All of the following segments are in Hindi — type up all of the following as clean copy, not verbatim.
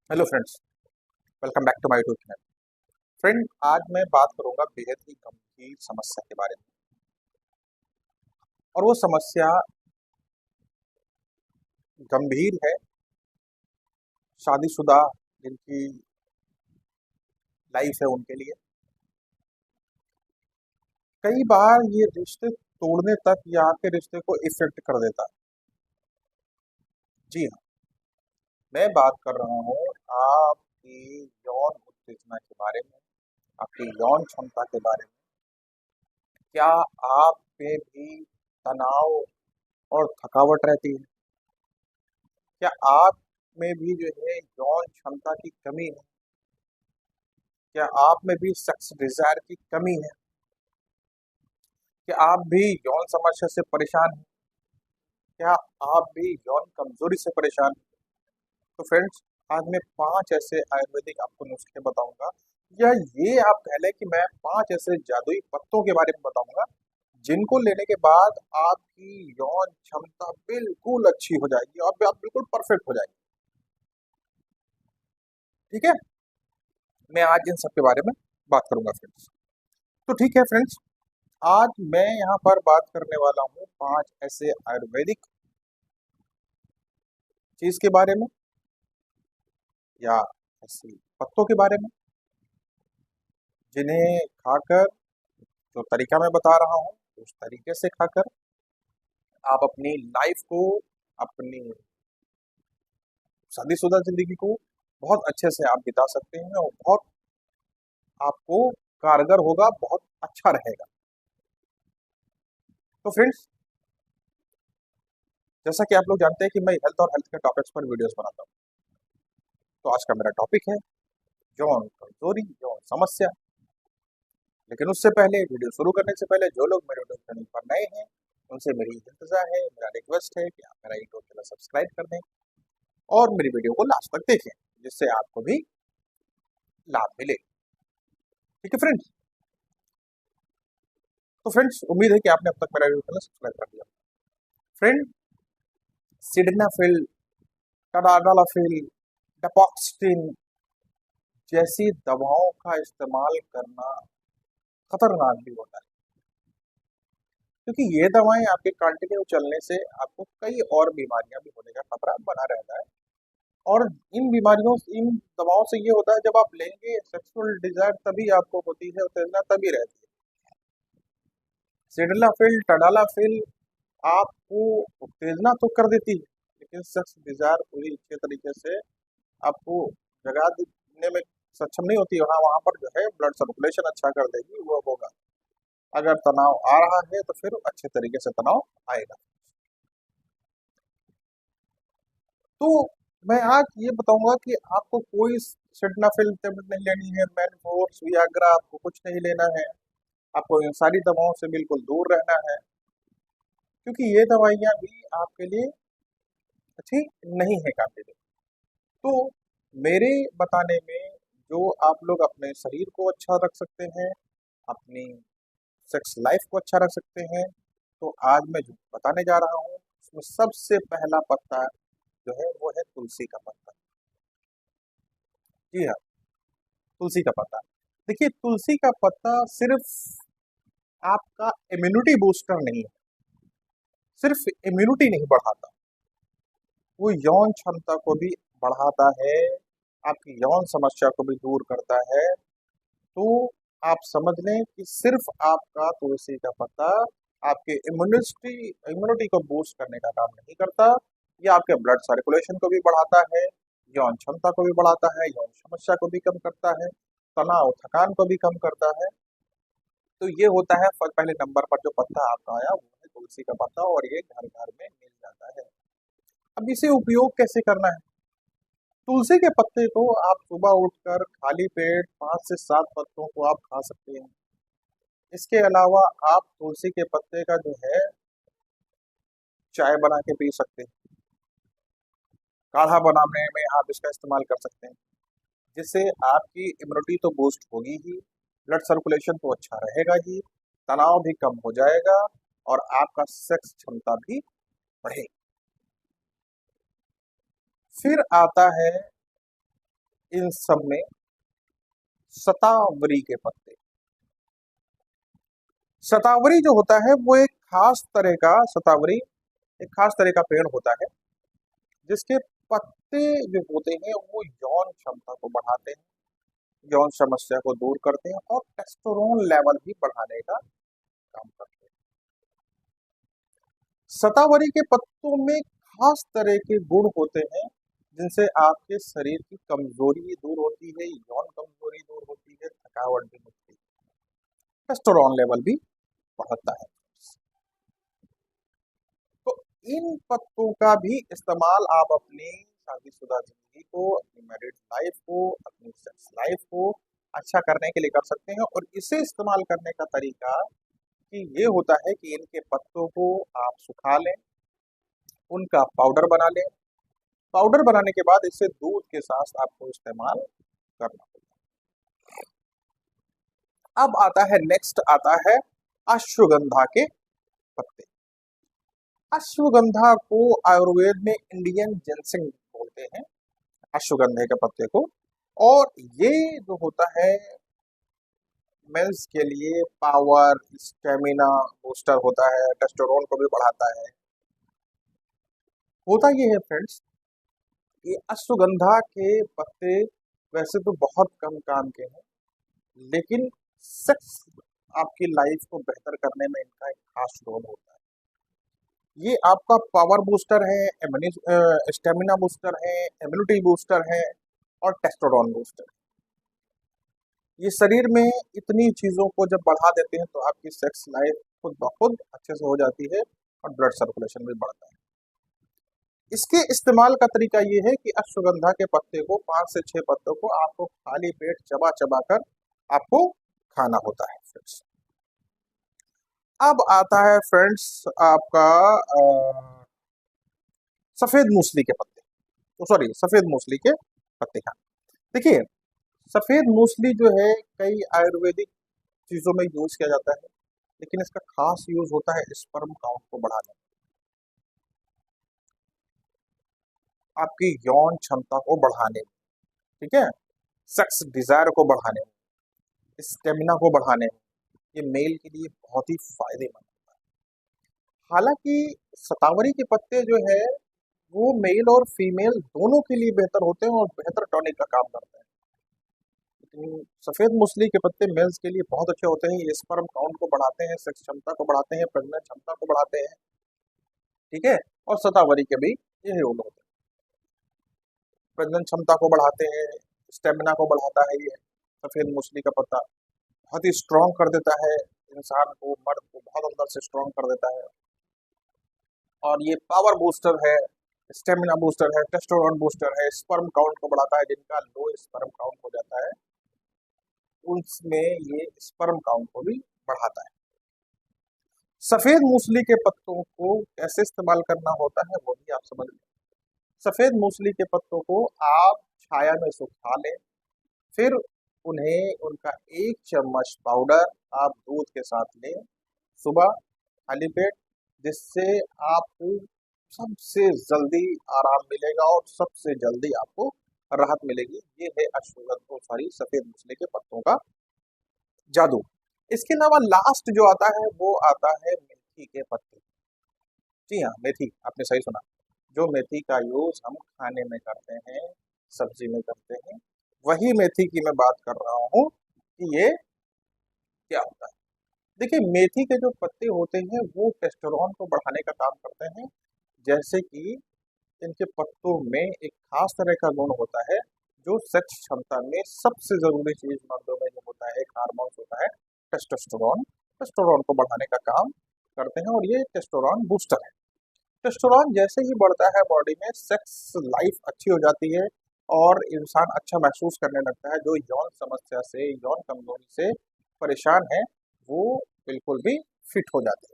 Hello friends, welcome back to my YouTube channel. Friend, आज मैं बात करूंगा बेहद ही गंभीर समस्या के बारे में। और वो समस्या गंभीर है शादीशुदा जिनकी लाइफ है उनके लिए। कई बार ये रिश्ते तोड़ने तक या आपके रिश्ते को इफेक्ट कर देता है। जी हाँ, मैं बात कर रहा हूँ आपकी यौन उत्तेजना के बारे में, आपकी यौन क्षमता के बारे में। क्या आप में भी तनाव और थकावट रहती है? क्या आप में भी जो है यौन क्षमता की कमी है? क्या आप में भी सेक्स डिजायर की कमी है? क्या आप भी यौन समस्या से परेशान हैं? क्या आप भी यौन कमजोरी से परेशान हैं? तो फ्रेंड्स, आज मैं 5 ऐसे आयुर्वेदिक आपको नुस्खे बताऊंगा, या ये आप कह लें कि मैं 5 ऐसे जादुई पत्तों के बारे में बताऊंगा जिनको लेने के बाद आपकी यौन क्षमता बिल्कुल अच्छी हो जाएगी और आप बिल्कुल परफेक्ट हो जाएंगे। ठीक है, मैं आज इन सब के बारे में बात करूंगा फ्रेंड्स। तो ठीक है फ्रेंड्स, आज मैं यहाँ पर बात करने वाला हूँ 5 ऐसे आयुर्वेदिक चीज के बारे में, या ऐसी पत्तों के बारे में, जिन्हें खाकर, जो तरीका मैं बता रहा हूँ उस तरीके से खाकर आप अपनी लाइफ को, अपनी शादीशुदा जिंदगी को बहुत अच्छे से आप बिता सकते हैं और बहुत आपको कारगर होगा, बहुत अच्छा रहेगा। तो फ्रेंड्स, जैसा कि आप लोग जानते हैं कि मैं हेल्थ और हेल्थ के टॉपिक्स पर वीडियोस बनाता हूँ। तो आज का मेरा टॉपिक है यौन कमजोरी, यौन समस्या। लेकिन उससे पहले, वीडियो शुरू करने से पहले, जो लोग मेरे यूट्यूब चैनल पर नए हैं उनसे मेरी इंतजार है, मेरा रिक्वेस्ट है कि आप मेरा यूट्यूब चैनल सब्सक्राइब कर दें और मेरी वीडियो को लास्ट तक देखें, जिससे आपको भी लाभ मिले। ठीक है फ्रेंड्स। तो फ्रेंड्स, उम्मीद है कि आपने अब तक मेरा यूट्यूब चैनल सब्सक्राइब कर दिया। फ्रेंड, सिडनाफिल, टडाडालाफिल, डेपोक्सिन जैसी दवाओं का इस्तेमाल करना खतरनाक भी होता है, क्योंकि ये दवाएं आपके कंटिन्यू चलने से आपको कई और बीमारियां भी होने का खतरा बना रहता है। और इन बीमारियों, इन दवाओं से ये होता है, जब आप लेंगे सेक्सुअल डिजायर तभी आपको होती है, उत्तेजना तभी रहती है। सिडलाफिल, टडालाफिल आपको उत्तेजना तो कर देती है, लेकिन सेक्स डिजायर पूरी अच्छे तरीके से आपको जगा देने में सक्षम नहीं होती। हाँ, वहां पर जो है ब्लड सर्कुलेशन अच्छा कर देगी, वो होगा। अगर तनाव आ रहा है तो फिर अच्छे तरीके से तनाव आएगा। तो मैं आज ये बताऊंगा कि आपको कोई सिडनाफिल टेबलेट नहीं लेनी है, मैनफोर्स, वियाग्रा, आपको कुछ नहीं लेना है। आपको इन सारी दवाओं से बिल्कुल दूर रहना है, क्योंकि ये दवाइयाँ भी आपके लिए अच्छी नहीं है काफी दिन। तो मेरे बताने में जो आप लोग अपने शरीर को अच्छा रख सकते हैं, अपनी सेक्स लाइफ को अच्छा रख सकते हैं, तो आज मैं जो बताने जा रहा हूँ उसमें सबसे पहला पत्ता जो है वो है तुलसी का पत्ता। जी हाँ, तुलसी का पत्ता। देखिए, तुलसी का पत्ता सिर्फ आपका इम्यूनिटी बूस्टर नहीं है, सिर्फ इम्यूनिटी नहीं बढ़ाता, वो यौन क्षमता को भी बढ़ाता है, आपकी यौन समस्या को भी दूर करता है। तो आप समझ लें कि सिर्फ आपका तुलसी का पत्ता आपके इम्यूनिटी को बूस्ट करने का काम नहीं करता, ये आपके ब्लड सर्कुलेशन को भी बढ़ाता है, यौन क्षमता को भी बढ़ाता है, यौन समस्या को भी कम करता है, तनाव थकान को भी कम करता है। तो ये होता है पहले नंबर पर जो पत्ता आपका आया वो है तुलसी का पत्ता, और ये घर घर में मिल जाता है। अब इसे उपयोग कैसे करना है? तुलसी के पत्ते को आप सुबह उठकर खाली पेट 5 से 7 पत्तों को आप खा सकते हैं। इसके अलावा आप तुलसी के पत्ते का जो है चाय बना के पी सकते हैं, काढ़ा बनाने में आप इसका इस्तेमाल कर सकते हैं, जिससे आपकी इम्यूनिटी तो बूस्ट होगी ही, ब्लड सर्कुलेशन तो अच्छा रहेगा ही, तनाव भी कम हो जाएगा और आपका सेक्स क्षमता भी बढ़ेगी। फिर आता है इन सब में शतावरी के पत्ते, शतावरी जो होता है वो एक खास तरह का शतावरी एक खास तरह का पेड़ होता है जिसके पत्ते जो होते हैं वो यौन क्षमता को बढ़ाते हैं, यौन समस्या को दूर करते हैं और टेस्टोस्टेरोन लेवल भी बढ़ाने का काम करते हैं। शतावरी के पत्तों में खास तरह के गुण होते हैं जिनसे आपके शरीर की कमजोरी दूर होती है, यौन कमजोरी दूर होती है, थकावट भी होती है, टेस्टोस्टेरोन लेवल भी बढ़ता है। तो इन पत्तों का भी इस्तेमाल आप अपनी शादीशुदा जिंदगी को, अपनी मैरिड लाइफ को, अपनी सेक्स लाइफ को अच्छा करने के लिए कर सकते हैं। और इसे इस्तेमाल करने का तरीका कि ये होता है कि इनके पत्तों को आप सुखा लें, उनका पाउडर बना लें। पाउडर बनाने के बाद इसे दूध के साथ आपको इस्तेमाल करना होगा। अब आता है नेक्स्ट आता है अश्वगंधा के पत्ते। अश्वगंधा को आयुर्वेद में इंडियन जिनसिंग बोलते हैं, अश्वगंधे के पत्ते को। और ये जो होता है मेंस के लिए पावर, स्टेमिना बूस्टर होता है, टेस्टोस्टेरोन को भी बढ़ाता है। होता ये है फ्रेंड्स, ये अश्वगंधा के पत्ते वैसे तो बहुत कम काम के हैं, लेकिन सेक्स आपकी लाइफ को बेहतर करने में इनका एक खास रोल होता है। ये आपका पावर बूस्टर है, स्टेमिना बूस्टर है, इम्यूनिटी बूस्टर है और टेस्टोस्टेरोन बूस्टर है। ये शरीर में इतनी चीजों को जब बढ़ा देते हैं तो आपकी सेक्स लाइफ खुद ब खुद अच्छे से हो जाती है और ब्लड सर्कुलेशन भी बढ़ता है। इसके इस्तेमाल का तरीका ये है कि अश्वगंधा के पत्ते को 5 से 6 पत्तों को आपको खाली पेट चबा चबा कर आपको खाना होता है फ्रेंड्स। अब आता है फ्रेंड्स आपका सफेद मूसली के पत्ते, तो सॉरी सफेद मूसली के पत्ते। हाँ देखिए, सफेद मूसली जो है कई आयुर्वेदिक चीजों में यूज किया जाता है, लेकिन इसका खास यूज होता है स्पर्म काउंट को बढ़ाने में, आपकी यौन क्षमता को बढ़ाने में, ठीक है, सेक्स डिजायर को बढ़ाने में, स्टेमिना को बढ़ाने में ये मेल के लिए बहुत ही फायदेमंद होता है। हालांकि शतावरी के पत्ते जो है वो मेल और फीमेल दोनों के लिए बेहतर होते हैं और बेहतर टॉनिक का काम करते हैं। लेकिन सफेद मूसली के पत्ते मेल्स के लिए बहुत अच्छे होते हैं, ये स्पर्म काउंट को बढ़ाते हैं, सेक्स क्षमता को बढ़ाते हैं, प्रजनन क्षमता को बढ़ाते हैं, ठीक है। और शतावरी के भी यही रोल होते हैं, प्रजनन क्षमता को बढ़ाते हैं, स्टेमिना को बढ़ाता है। ये सफेद मूसली का पत्ता बहुत ही स्ट्रांग कर देता है इंसान को, मर्द को बहुत अंदर से स्ट्रांग कर देता है। और ये पावर बूस्टर है, स्टेमिना बूस्टर है, टेस्टोस्टेरोन बूस्टर है, स्पर्म काउंट को बढ़ाता है। जिनका लो स्पर्म काउंट हो जाता है उसमें ये स्पर्म काउंट को भी बढ़ाता है। सफेद मूसली के पत्तों को कैसे इस्तेमाल करना होता है वो भी आप समझ लें। सफेद मूसली के पत्तों को आप छाया में सुखा लें, फिर उन्हें उनका 1 चम्मच पाउडर आप दूध के साथ लें सुबह खाली पेट, जिससे आपको सबसे जल्दी आराम मिलेगा और सबसे जल्दी आपको राहत मिलेगी। ये है अश्वगंधा सॉरी सफेद मूसली के पत्तों का जादू। इसके अलावा लास्ट जो आता है वो आता है मेथी के पत्ते। जी हाँ, मेथी, आपने सही सुना। जो मेथी का यूज हम खाने में करते हैं, सब्जी में करते हैं, वही मेथी की मैं बात कर रहा हूँ कि ये क्या होता है। देखिए, मेथी के जो पत्ते होते हैं वो टेस्टोस्टेरोन को बढ़ाने का काम करते हैं। जैसे कि इनके पत्तों में एक खास तरह का गुण होता है जो सेक्स क्षमता में सबसे जरूरी चीज मर्दों में जो होता है, एक हार्मोन होता है टेस्टोस्टेरोन, टेस्टोस्टेरोन को बढ़ाने का काम करते हैं और ये टेस्टोस्टेरोन बूस्टर है। टेस्टोस्टेरोन जैसे ही बढ़ता है बॉडी में, सेक्स लाइफ अच्छी हो जाती है और इंसान अच्छा महसूस करने लगता है। जो यौन समस्या से, यौन कमजोरी से परेशान है वो बिल्कुल भी फिट हो जाते हैं।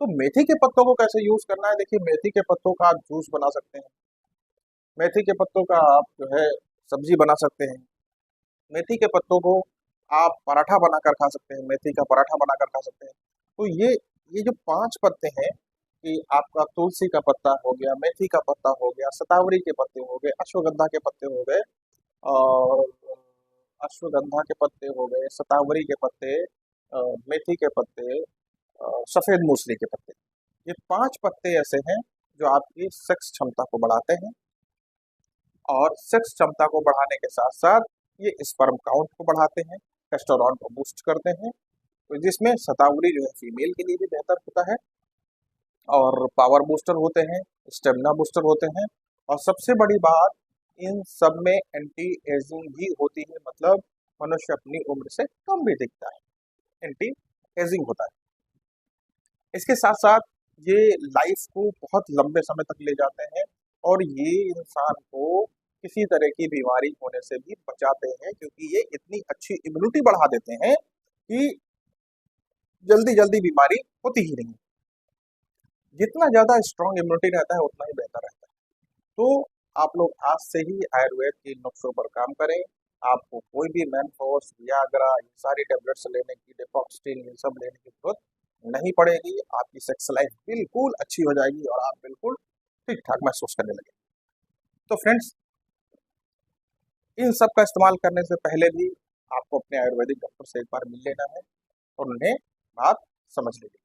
तो मेथी के पत्तों को कैसे यूज करना है, देखिए मेथी के पत्तों का आप जूस बना सकते हैं, मेथी के पत्तों का आप जो है सब्जी बना सकते हैं, मेथी के पत्तों को आप पराठा बनाकर खा सकते हैं, मेथी का पराठा बनाकर खा सकते हैं। तो ये जो 5 पत्ते हैं कि आपका तुलसी का पत्ता हो गया, मेथी का पत्ता हो गया, शतावरी के पत्ते हो गए, अश्वगंधा के पत्ते हो गए, और अश्वगंधा के पत्ते हो गए, शतावरी के पत्ते, मेथी के पत्ते, सफेद मूसली के पत्ते। ये 5 पत्ते ऐसे हैं जो आपकी सेक्स क्षमता को बढ़ाते हैं, और सेक्स क्षमता को बढ़ाने के साथ साथ ये स्पर्म काउंट को बढ़ाते हैं, टेस्टोस्टेरोन को बूस्ट करते हैं। तो जिसमें शतावरी जो है फीमेल के लिए भी बेहतर होता है, और पावर बूस्टर होते हैं, स्टेमिना बूस्टर होते हैं, और सबसे बड़ी बात, इन सब में एंटी एजिंग भी होती है, मतलब मनुष्य अपनी उम्र से कम भी दिखता है, एंटी एजिंग होता है। इसके साथ साथ ये लाइफ को बहुत लंबे समय तक ले जाते हैं, और ये इंसान को किसी तरह की बीमारी होने से भी बचाते हैं, क्योंकि ये इतनी अच्छी इम्यूनिटी बढ़ा देते हैं कि जल्दी जल्दी बीमारी होती ही नहीं। जितना ज्यादा स्ट्रांग इम्यूनिटी रहता है उतना ही बेहतर रहता है। तो आप लोग आज से ही आयुर्वेद के नुस्खों पर काम करें। आपको कोई भी मैनफोर्स, वियाग्रा, ये सारी टेबलेट्स लेने की, डेफॉक्स्टिन, ये सब लेने की जरूरत नहीं पड़ेगी। आपकी सेक्स लाइफ बिल्कुल अच्छी हो जाएगी और आप बिल्कुल ठीक ठाक महसूस करने लगेंगे। तो फ्रेंड्स, इन सब का इस्तेमाल करने से पहले भी आपको अपने आयुर्वेदिक डॉक्टर से एक बार मिल लेना है और उन्हें बात समझ लेनी है।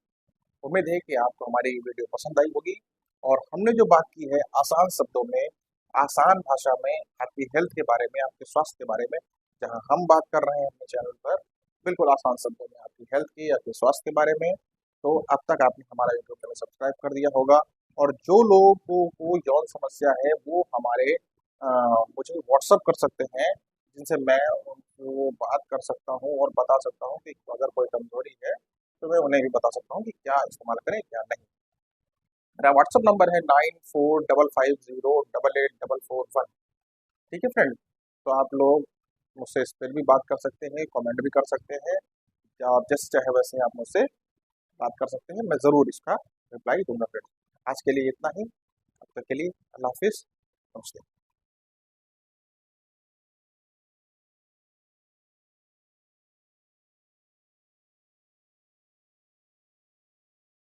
उम्मीद है कि आपको हमारी ये वीडियो पसंद आई होगी, और हमने जो बात की है आसान शब्दों में, आसान भाषा में, आपकी हेल्थ के बारे में, आपके स्वास्थ्य के बारे में, जहां हम बात कर रहे हैं अपने चैनल पर बिल्कुल आसान शब्दों में आपकी हेल्थ की, आपके स्वास्थ्य के बारे में, तो अब तक आपने हमारा यूट्यूब चैनल सब्सक्राइब कर दिया होगा। और जो लोगों को यौन समस्या है वो हमारे मुझे व्हाट्सअप कर सकते हैं, जिनसे मैं उनको बात कर सकता हूँ और बता सकता हूँ कि अगर कोई कमजोरी है तो मैं उन्हें भी बता सकता हूँ कि क्या इस्तेमाल करें क्या नहीं। मेरा व्हाट्सअप नंबर है 9455088441। ठीक है फ्रेंड, तो आप लोग मुझसे इस पर भी बात कर सकते हैं, कमेंट भी कर सकते हैं, या आप जैसे चाहे वैसे आप मुझसे बात कर सकते हैं, मैं ज़रूर इसका रिप्लाई दूंगा फ्रेंड। आज के लिए इतना ही, अब तक के लिए अल्लाह हाफिज़, नमस्ते।